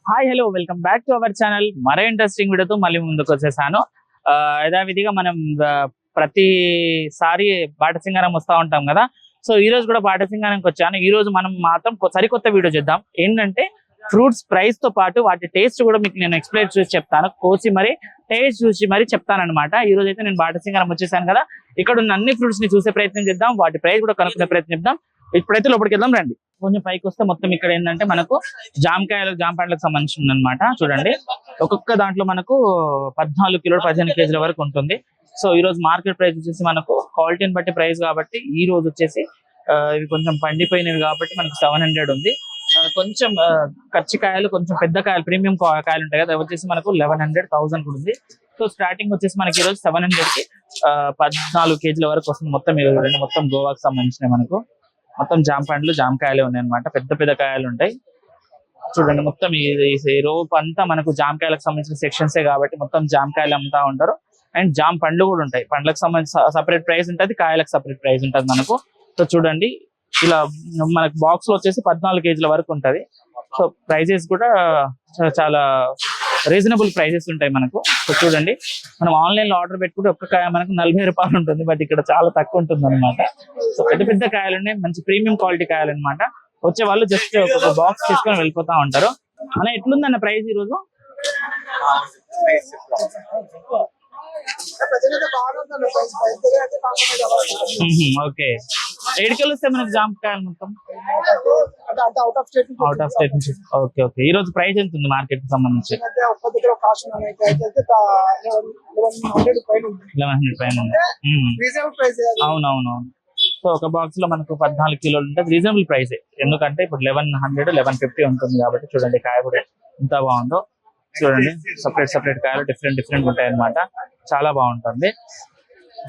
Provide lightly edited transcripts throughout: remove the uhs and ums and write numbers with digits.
Hi hello welcome back to our channel. మరో interesting వీడియోతో మళ్ళీ ముందుకు వచ్చేసాను. యథావిధిగా మనం ప్రతిసారి బాటసింగారం వస్తూ ఉంటాం కదా. సో ఈ రోజు కూడా బాటసింగారంకి వచ్చాను. ఈ రోజు మనం మాత్రం సరికొత్త వీడియో చేద్దాం. ఏంటంటే ఫ్రూట్స్ ప్రైస్ తో పాటు వాటి టేస్ట్ కూడా మీకు నేను ఎక్స్ప్లెయిన్ చేసి చెప్తాను. కోసి మరి టేస్ట్ చూసి మరి చెప్తానమాట. ఈ రోజు అయితే నేను బాటసింగారం వచ్చేసాను కదా. ఇక్కడ ఉన్న అన్ని ఫ్రూట్స్ ని చూసే ప్రయత్నం చేద్దాం, వాటి ప్రైస్ కూడా కనుక్కునే ప్రయత్నం చేద్దాం. ఇప్పుడైతే లోపలికి వెళ్దాం రండి. కొంచెం పైకి వస్తే మొత్తం ఇక్కడ ఏంటంటే మనకు జామ పండ్లకు సంబంధించింది అనమాట. చూడండి, ఒక్కొక్క దాంట్లో మనకు 14 కిలోలు 15 కేజీల వరకు ఉంటుంది. సో ఈ రోజు మార్కెట్ ప్రైస్ వచ్చేసి మనకు క్వాలిటీని బట్టి ప్రైస్ కాబట్టి ఈ రోజు వచ్చేసి ఇవి కొంచెం పండిపోయినవి కాబట్టి మనకు 700 ఉంది. కొంచెం కచ్చికాయలు, కొంచెం పెద్ద కాయలు, ప్రీమియం కాయలు ఉంటాయి కదా, అవి వచ్చేసి మనకు 1100, 1000 కూడా ఉంది. సో స్టార్టింగ్ వచ్చేసి మనకి ఈ రోజు 700 కి 14 కేజీల వరకు వస్తుంది. మొత్తం ఈ రోజు మొత్తం గోవాకి సంబంధించిన మనకు మొత్తం జామకాయలే ఉన్నాయి అనమాట. పెద్ద పెద్ద కాయలు ఉంటాయి. చూడండి, మొత్తం ఈ రోప్ అంతా మనకు జామకాయలకు సంబంధించిన సెక్షన్సే కాబట్టి మొత్తం జామకాయలు అమ్ముతా ఉంటారు. అండ్ జామ పండ్లు కూడా ఉంటాయి. పండ్లకు సంబంధించి సపరేట్ ప్రైస్ ఉంటుంది, కాయలకు సపరేట్ ప్రైస్ ఉంటుంది మనకు. సో చూడండి, ఇలా మనకు బాక్స్ లో వచ్చేసి 14 కేజీల వరకు ఉంటది. సో ప్రైజెస్ కూడా చాలా రీజనబుల్ ప్రైజెస్ ఉంటాయి మనకు. సో చూడండి, మనం ఆన్లైన్ లో ఆర్డర్ పెట్టుకుంటే ఒక్క కాయ మనకు 40 రూపాయలు ఉంటుంది, బట్ ఇక్కడ చాలా తక్కువ ఉంటుంది అనమాట. సో పెద్ద పెద్ద కాయలు ఉన్నాయి, మంచి ప్రీమియం క్వాలిటీ కాయలు అనమాట. వచ్చే వాళ్ళు జస్ట్ ఒక బాక్స్ తీసుకొని వెళ్ళిపోతా ఉంటారు. అన్న ఎట్లుందన్న ప్రైస్ ఈ రోజు? ఓకే, 7 కిలోలు వస్తే మనకు జామకాయలు మొత్తం అవుట్ ఆఫ్ స్టేట్ నుంచి. ఓకే ఓకే, ఈ రోజు ప్రైస్ ఎంత ఉంది మార్కెట్ కి సంబంధించి? 1100 పైన ఉంది. అవునవునవును. సో ఒక బాక్స్ లో మనకు 14 కిలోలు ఉంటుంది. రీజనబుల్ ప్రైస్, ఎందుకంటే ఇప్పుడు 1100, 1150 ఉంటుంది కాబట్టి. చూడండి కాయ కూడా ఎంత బాగుందో. చూడండి, సపరేట్ కాయలు డిఫరెంట్ ఉంటాయి అనమాట. చాలా బాగుంటుంది.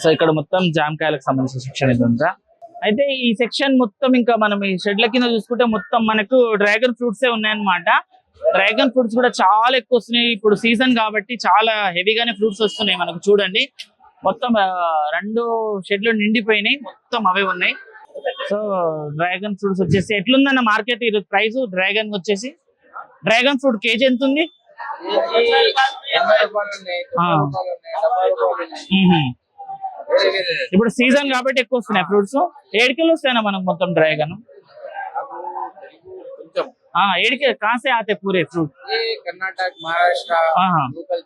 సో ఇక్కడ మొత్తం జామకాయలకు సంబంధించిన సెక్షన్ ఇది ఉందా. అయితే ఈ సెక్షన్ మొత్తం ఇంకా మనం ఈ షెడ్ల కింద చూసుకుంటే మొత్తం మనకు డ్రాగన్ ఫ్రూట్సే ఉన్నాయన్నమాట. డ్రాగన్ ఫ్రూట్స్ కూడా చాలా ఎక్కువ వస్తున్నాయి. ఇప్పుడు సీజన్ కాబట్టి చాలా హెవీగానే ఫ్రూట్స్ వస్తున్నాయి మనకు. చూడండి, మొత్తం 2 షెడ్లు నిండిపోయినాయి, మొత్తం అవే ఉన్నాయి. సో డ్రాగన్ ఫ్రూట్స్ వచ్చేసి ఎట్లుందన్న మార్కెట్ ఈరోజు ప్రైస్? డ్రాగన్ వచ్చేసి డ్రాగన్ ఫ్రూట్ కేజీ ఎంత ఉంది? ఇప్పుడు సీజన్ కాబట్టి ఎక్కువ వస్తున్నాయి ఫ్రూట్స్. 7 కిలో వస్తాయన్నా మనకు మొత్తం డ్రాగన్? 7 కిలో కాసే ఆతే పూరే fruit Karnataka, Maharashtra,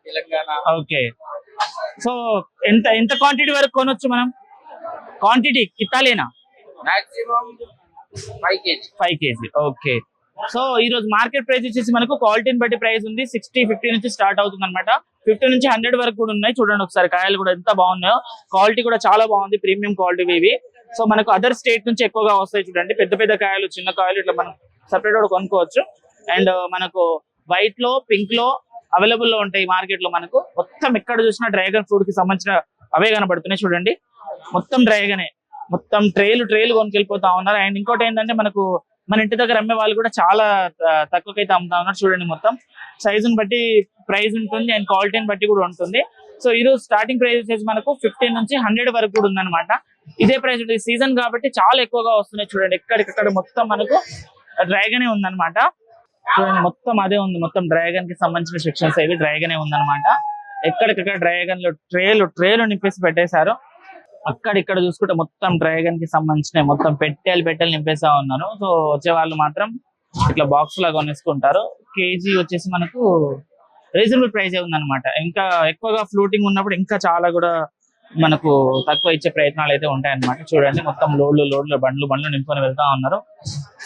Telangana. Okay, so ఎంత క్వాంటిటీ వరకు కొనొచ్చు మనం? క్వాంటిటీ కితాలేనా? Maximum 5 KG. ఓకే, సో ఈ రోజు మార్కెట్ ప్రైస్ వచ్చేసి మనకు క్వాలిటీని బట్టి ప్రైస్ ఉంది. 60, 50 నుంచి స్టార్ట్ అవుతుంది అనమాట. 50 నుంచి 100 వరకు కూడా ఉన్నాయి. చూడండి ఒకసారి, కాయలు కూడా ఎంత బాగున్నాయో. క్వాలిటీ కూడా చాలా బాగుంది, ప్రీమియం క్వాలిటీ ఇవి. సో మనకు అదర్ స్టేట్ నుంచి ఎక్కువగా వస్తాయి. చూడండి, పెద్ద పెద్ద కాయలు, చిన్న కాయలు ఇట్లా మనం సపరేట్ కూడా కొనుక్కోవచ్చు. అండ్ మనకు వైట్ లో, పింక్ లో అవైలబుల్ లో ఉంటాయి మార్కెట్ లో. మనకు మొత్తం ఎక్కడ చూసినా డ్రాగన్ ఫ్రూట్ కి సంబంధించిన అవే కనబడుతున్నాయి. చూడండి, మొత్తం డ్రాగనే, మొత్తం ట్రేలు కొనుకెళ్ళిపోతా ఉన్నారు. అండ్ ఇంకోటి ఏంటంటే మనకు మన ఇంటి దగ్గర అమ్మే వాళ్ళు కూడా చాలా తక్కువకైతే అమ్ముతా ఉన్నారు. చూడండి, మొత్తం సైజుని బట్టి ప్రైస్ ఉంటుంది అండ్ క్వాలిటీని బట్టి కూడా ఉంటుంది. సో ఈ రోజు స్టార్టింగ్ ప్రైస్ వచ్చేసి మనకు 15 నుంచి 100 వరకు కూడా ఉందన్నమాట. ఇదే ప్రైస్ ఉంటుంది, సీజన్ కాబట్టి చాలా ఎక్కువగా వస్తున్నాయి. చూడండి, ఎక్కడికక్కడ మొత్తం మనకు డ్రాగనే ఉందన్నమాట. చూడండి, మొత్తం అదే ఉంది. మొత్తం డ్రాగన్ కి సంబంధించిన సెక్షన్స్ అవి డ్రాగనే ఉందన్నమాట. ఎక్కడికక్కడ డ్రాగన్ లో ట్రేలు నింపేసి పెట్టేశారు. అక్కడిక్కడ చూసుకుంటే మొత్తం డ్రాగన్ కి సంబంధించిన మొత్తం పెట్టెలు నింపేస్తా ఉన్నాను. సో వచ్చే వాళ్ళు మాత్రం ఇట్లా బాక్స్ లాగా కొనేసుకుంటారు. కేజీ వచ్చేసి మనకు రీజనబుల్ ప్రైస్ ఉందన్నమాట. ఇంకా ఎక్కువగా ఫ్లోటింగ్ ఉన్నప్పుడు ఇంకా చాలా కూడా మనకు తక్కువ ఇచ్చే ప్రయత్నాలు అయితే ఉంటాయన్నమాట. చూడండి, మొత్తం లోడ్లు బండ్లు నింపుకొని వెళ్తా ఉన్నారు.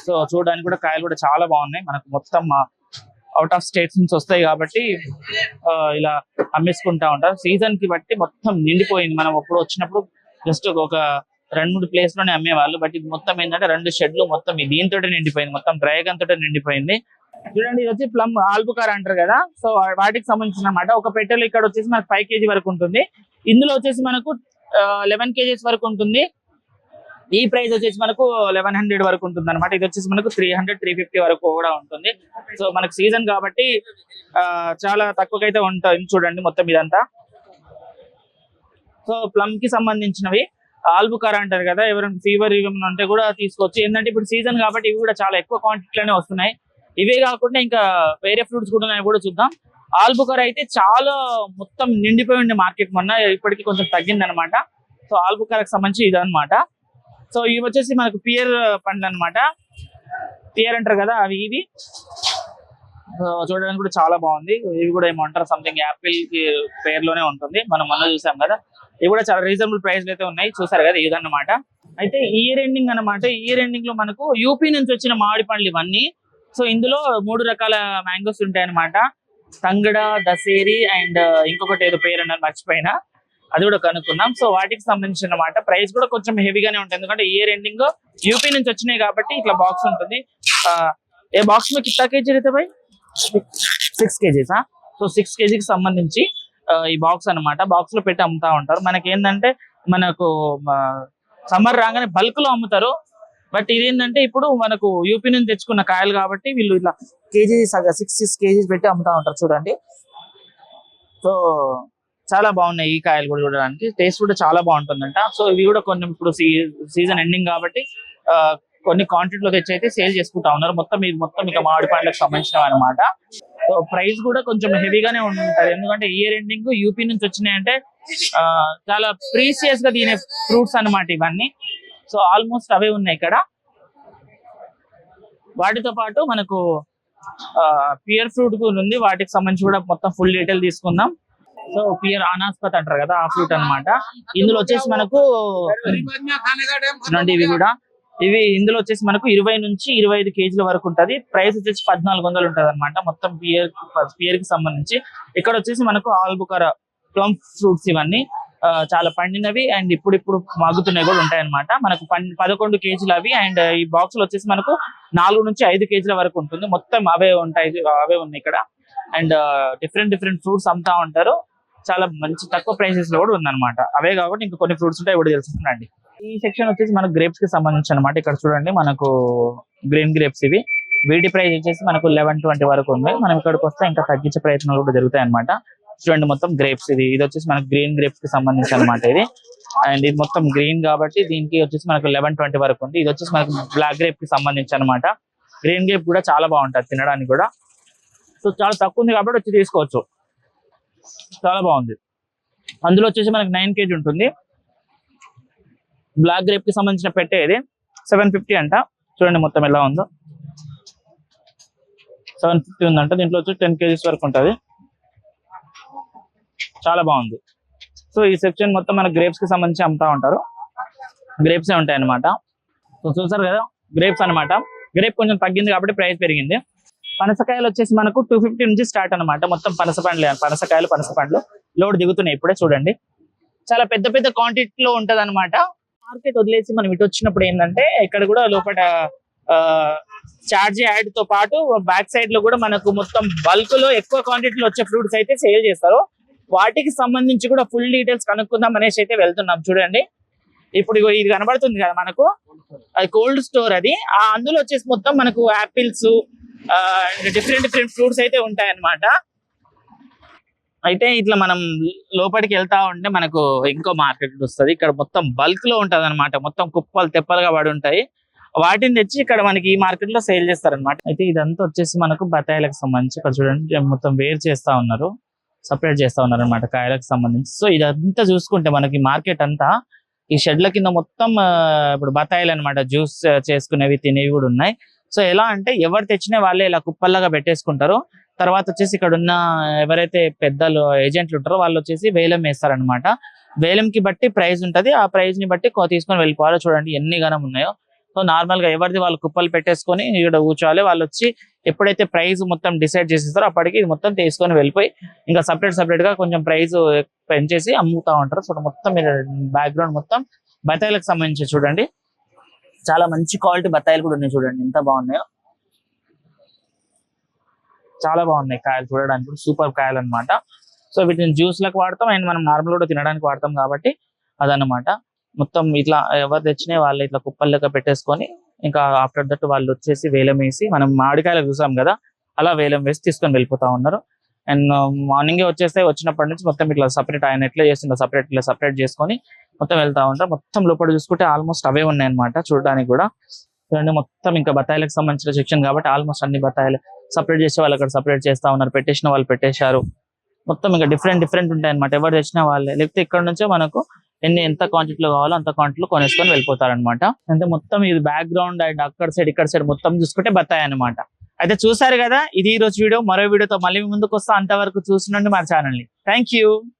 సో చూడడానికి కూడా కాయలు కూడా చాలా బాగున్నాయి. మనకు మొత్తం అవుట్ ఆఫ్ స్టేట్స్ నుంచి వస్తాయి కాబట్టి ఇలా అమ్మేసుకుంటా ఉంటారు. సీజన్ కి బట్టి మొత్తం నిండిపోయింది. మనం అప్పుడు వచ్చినప్పుడు జస్ట్ ఒక 2-3 ప్లేస్ లోనే అమ్మేవాళ్ళు, బట్ ఇది మొత్తం ఏంటంటే 2 షెడ్లు మొత్తం దీంతో నిండిపోయింది, మొత్తం డ్రాగన్ తోటే నిండిపోయింది. చూడండి, ఇది వచ్చి ప్లమ్ ఆల్బుకార్ అంటారు కదా. సో వాటికి సంబంధించిన అన్నమాట. ఒక పెట్టెలు ఇక్కడ వచ్చేసి మనకు 5 కేజీ వరకు ఉంటుంది. ఇందులో వచ్చేసి మనకు 11 కేజీస్ వరకు ఉంటుంది. ఈ ప్రైస్ వచ్చేసి మనకు 1100 వరకు ఉంటుంది అనమాట. ఇది వచ్చేసి మనకు 300, 350 వరకు కూడా ఉంటుంది. సో మనకు సీజన్ కాబట్టి చాలా తక్కువకైతే ఉంటుంది. చూడండి, మొత్తం ఇదంతా. సో ప్లమ్ కి సంబంధించినవి ఆల్బుకార్ అంటారు కదా, ఎవరైనా ఫీవర్ ఇవ్వమని ఉంటే కూడా తీసుకోవచ్చు. ఏంటంటే ఇప్పుడు సీజన్ కాబట్టి ఇవి కూడా చాలా ఎక్కువ క్వాంటిటీలోనే వస్తున్నాయి. ఇవే కాకుండా ఇంకా వేరే ఫ్రూట్స్ కూడా ఉన్నాయి, కూడా చూద్దాం. ఆల్బుకర్ అయితే చాలా మొత్తం నిండిపోయి ఉండే మార్కెట్, మొన్న ఇప్పటికి కొంచెం తగ్గింది అనమాట. సో ఆల్బుకర్కి సంబంధించి ఇదనమాట. సో ఇవి వచ్చేసి మనకు పియర్ పండ్లు అనమాట, పియర్ అంటారు కదా అవి. ఇవి చూడడానికి కూడా చాలా బాగుంది. ఇవి కూడా ఏమంటారు సంథింగ్ యాపిల్ కి పేర్లోనే ఉంటుంది, మనం మొన్న చూసాం కదా. ఇవి కూడా చాలా రీజనబుల్ ప్రైస్ అయితే ఉన్నాయి, చూసారు కదా ఇదన్నమాట. అయితే ఇయర్ ఎండింగ్ అనమాట. ఇయర్ ఎండింగ్ లో మనకు యూపీ నుంచి వచ్చిన మామిడి పండ్లు ఇవన్నీ. సో ఇందులో 3 రకాల మ్యాంగోస్ ఉంటాయి అనమాట, తంగడ, దసేరి అండ్ ఇంకొకటి ఏదో పేరు అన్నారు మర్చిపోయినా, అది కూడా కనుక్కున్నాం. సో వాటికి సంబంధించిన అన్నమాట. ప్రైస్ కూడా కొంచెం హెవీగానే ఉంటుంది, ఎందుకంటే ఇయర్ ఎండింగ్ యూపీ నుంచి వచ్చినాయి కాబట్టి ఇట్లా బాక్స్ ఉంటుంది. ఏ బాక్స్ में कितना केजी रहता है भाई? 6 kgs. సో 6 kg కి సంబంధించి ఈ బాక్స్ అన్నమాట. బాక్స్ లో పెట్టి అమ్ముతా ఉంటారు. మనకి ఏంటంటే మనకు సమ్మర్ రాగానే బల్క్ లో అమ్ముతారు. బట్ ఇదేంటంటే ఇప్పుడు మనకు యూపీ నుంచి తెచ్చుకున్న కాయలు కాబట్టి వీళ్ళు ఇట్లా కేజీ 6 kgs పెట్టి అమ్ముతా ఉంటారు చూడండి. సో చాలా బాగున్నాయి ఈ కాయలు కూడా చూడడానికి, టేస్ట్ కూడా చాలా బాగుంటుందంట. సో ఇవి కూడా కొన్ని ఇప్పుడు సీజన్ ఎండింగ్ కాబట్టి కొన్ని క్వాంటిటీలో తెచ్చి అయితే సేల్ చేసుకుంటా ఉన్నారు. మొత్తం ఇది మొత్తం ఇక మామిడి పండ్లకు సంబంధించినవి అనమాట. సో ప్రైస్ కూడా కొంచెం హెవీగానే ఉంటుంది, ఎందుకంటే ఇయర్ ఎండింగ్ యూపీ నుంచి వచ్చినాయి అంటే చాలా ప్రీసియస్ గా తినే ఫ్రూట్స్ అన్నమాట ఇవన్నీ. సో ఆల్మోస్ట్ అవే ఉన్నాయి ఇక్కడ. వాటితో పాటు మనకు పియర్ ఫ్రూట్ కూడా ఉంది, వాటికి సంబంధించి కూడా మొత్తం ఫుల్ డీటెయిల్ తీసుకుందాం. సో పియర్ అనాస్పత్ అంటారు కదా, ఆ ఫ్రూట్ అన్నమాట. ఇందులో వచ్చేసి మనకు ఇవి కూడా ఇందులో వచ్చేసి మనకు 20 నుంచి 25 కేజీల వరకు ఉంటది. ప్రైస్ వచ్చేసి 1400 ఉంటది అనమాట మొత్తం పియర్ కి సంబంధించి. ఇక్కడ వచ్చేసి మనకు ఆల్బుకర ప్లమ్ ఫ్రూట్స్ ఇవన్నీ చాలా పండినవి అండ్ ఇప్పుడు మగ్గుతున్నాయి కూడా ఉంటాయి అనమాట. మనకు 11 కేజీలు అవి. అండ్ ఈ బాక్స్ లో వచ్చేసి మనకు 4 నుంచి 5 కేజీల వరకు ఉంటుంది. మొత్తం అవే ఉంటాయి, అవే ఉన్నాయి ఇక్కడ. అండ్ డిఫరెంట్ ఫ్రూట్స్ అమ్ముతా ఉంటారు. చాలా మంచి తక్కువ ప్రైసెస్ లో కూడా ఉందన్నమాట. అవే కాబట్టి ఇంకా కొన్ని ఫ్రూట్స్ ఉంటాయి కూడా తెలుసుకుందండి. ఈ సెక్షన్ వచ్చేసి మనకు గ్రేప్స్ కి సంబంధించి అనమాట. ఇక్కడ చూడండి మనకు గ్రీన్ గ్రేప్స్ ఇవి. వీటి ప్రైస్ వచ్చేసి మనకు 1120 వరకు ఉంది. మనం ఇక్కడికి వస్తే ఇంకా తగ్గించే ప్రయత్నాలు కూడా జరుగుతాయి అనమాట. చూడండి మొత్తం గ్రేప్స్ ఇది వచ్చేసి మనకు గ్రీన్ గ్రేప్స్ కి సంబంధించి అనమాట ఇది. అండ్ ఇది మొత్తం గ్రీన్ కాబట్టి దీనికి వచ్చేసి మనకు 1120 వరకు ఉంది. ఇది వచ్చేసి మనకు బ్లాక్ గ్రేప్ కి సంబంధించి అనమాట. గ్రీన్ గ్రేప్ కూడా చాలా బాగుంటుంది తినడానికి కూడా. సో చాలా తక్కువ ఉంది కాబట్టి వచ్చి తీసుకోవచ్చు, చాలా బాగుంది. అందులో వచ్చేసి మనకి 9 kg ఉంటుంది. బ్లాక్ గ్రేప్ కి సంబంధించిన పెట్టే ఇది 750 అంట. చూడండి మొత్తం ఎలా ఉందో, 750 ఉందంట. దీంట్లో వచ్చి 10 kgs వరకు ఉంటుంది, చాలా బాగుంది. సో ఈ సెక్షన్ మొత్తం మన గ్రేప్స్ కి సంబంధించి అమ్ముతా ఉంటారు, గ్రేప్స్ ఏ ఉంటాయి అనమాట. సో చూసారు కదా గ్రేప్స్ అనమాట. గ్రేప్ కొంచెం తగ్గింది కాబట్టి ప్రైస్ పెరిగింది. పనసకాయలు వచ్చేసి మనకు 250 నుంచి స్టార్ట్ అనమాట. మొత్తం పనసకాయలు లోడ్ దిగుతున్నాయి ఇప్పుడే. చూడండి చాలా పెద్ద క్వాంటిటీలో ఉంటది అనమాట. మార్కెట్ వదిలేసి మనం ఇటు వచ్చినప్పుడు ఏంటంటే ఇక్కడ కూడా లోపల చార్జ్ యాడ్ తో పాటు బ్యాక్ సైడ్ లో కూడా మనకు మొత్తం బల్క్ లో ఎక్కువ క్వాంటిటీలో వచ్చే ఫ్రూట్స్ అయితే సేల్ చేస్తారు. వాటికి సంబంధించి కూడా ఫుల్ డీటెయిల్స్ కనుక్కుందాం అనేసి అయితే వెళ్తున్నాం. చూడండి ఇప్పుడు ఇది కనబడుతుంది కదా మనకు, అది కోల్డ్ స్టోర్. అది అందులో వచ్చేసి మొత్తం మనకు యాపిల్స్ డిఫరెంట్ ఫ్రూట్స్ అయితే ఉంటాయి అన్నమాట. అయితే ఇట్లా మనం లోపలికి వెళ్తా ఉంటే మనకు ఇంకో మార్కెట్ వస్తుంది. ఇక్కడ మొత్తం బల్క్ లో ఉంటది అనమాట, మొత్తం కుప్పలు తెప్పలుగా పడి ఉంటాయి. వాటిని తెచ్చి ఇక్కడ మనకి ఈ మార్కెట్ లో సేల్ చేస్తారనమాట. అయితే ఇదంతా వచ్చేసి మనకు బత్తాయిలకు సంబంధించి ఇక్కడ చూడండి మొత్తం వేరు చేస్తా ఉన్నారు, సపరేట్ చేస్తా ఉన్నారు అనమాట కాయలకు సంబంధించి. సో ఇదంతా చూసుకుంటే మనకి మార్కెట్ అంతా ఈ షెడ్ల కింద మొత్తం ఇప్పుడు బత్తాయిలు అనమాట, జ్యూస్ చేసుకునేవి తినేవి కూడా ఉన్నాయి. సో ఎలా అంటే ఎవరు తెచ్చినా వాళ్ళే ఇలా కుప్పల్లాగా పెట్టేసుకుంటారు. తర్వాత వచ్చేసి ఇక్కడ ఉన్న ఎవరైతే పెద్దలు ఏజెంట్లు ఉంటారో వాళ్ళు వచ్చేసి వేలం వేస్తారనమాట. వేలంకి బట్టి ప్రైస్ ఉంటది, ఆ ప్రైస్ ని బట్టి తీసుకొని వెళ్ళిపోవాలి. చూడండి ఎన్ని గణం ఉన్నాయో. సో నార్మల్ గా ఎవరిది వాళ్ళు కుప్పలు పెట్టేసుకొని ఇక్కడ కూర్చోవాలి. వాళ్ళు వచ్చి ఎప్పుడైతే ప్రైస్ మొత్తం డిసైడ్ చేసేస్తారో అప్పటికి ఇది మొత్తం తీసుకొని వెళ్ళిపోయి ఇంకా సపరేట్ గా కొంచెం ప్రైస్ పెంచేసి అమ్ముతా ఉంటారు. సో మొత్తం బ్యాక్గ్రౌండ్ మొత్తం బత్తాయిలకు సంబంధించి చూడండి, చాలా మంచి క్వాలిటీ బత్తాయిలు కూడా ఉన్నాయి. చూడండి ఎంత బాగున్నాయో, చాలా బాగున్నాయి కాయలు చూడడానికి కూడా సూపర్ కాయలు అనమాట. సో వీటిని జ్యూస్ లకు వాడతాం అండ్ మనం నార్మల్ కూడా తినడానికి వాడతాం కాబట్టి అదనమాట. మొత్తం ఇట్లా ఎవరు తెచ్చినా వాళ్ళు ఇట్లా కుప్పలు లెక్క పెట్టేసుకొని ఇంకా ఆఫ్టర్ దట్ వాళ్ళు వచ్చేసి వేలం వేసి, మనం మామిడికాయలు చూసాం కదా అలా వేలం వేసి తీసుకొని వెళ్ళిపోతా ఉన్నారు. అండ్ మార్నింగే వచ్చినప్పటి నుంచి మొత్తం ఇట్లా సపరేట్ ఆయన ఎట్లా చేస్తుండో సపరేట్ చేసుకొని మొత్తం వెళ్తా ఉంటారు. మొత్తం లోపల చూసుకుంటే ఆల్మోస్ట్ అవే ఉన్నాయి అనమాట చూడడానికి కూడా. చూడండి మొత్తం ఇంకా బత్తాయిలకు సంబంధించిన సెక్షన్ కాబట్టి ఆల్మోస్ట్ అన్ని బత్తాయిలు సపరేట్ చేసే వాళ్ళు అక్కడ సపరేట్ చేస్తా ఉన్నారు, పెట్టేసిన వాళ్ళు పెట్టేశారు. మొత్తం ఇంకా డిఫరెంట్ ఉంటాయి అనమాట. ఎవరు తెచ్చినా వాళ్ళే, లేకపోతే ఇక్కడ నుంచే మనకు ఎంత క్వాంటిటీలో కావాలో అంత క్వాంటిటీలో కొనేసుకొని వెళ్ళిపోతారనమాట. అంటే మొత్తం ఇది బ్యాక్గ్రౌండ్ అండ్ అక్కడ సైడ్ ఇక్కడ సైడ్ మొత్తం చూసుకుంటే బత్తాయి అనమాట. అయితే చూసారు కదా, ఇది ఈ రోజు వీడియో. మరో వీడియోతో మళ్ళీ ముందుకు వస్తా. అంతవరకు చూసినండి మా ఛానల్ ని. Thank you.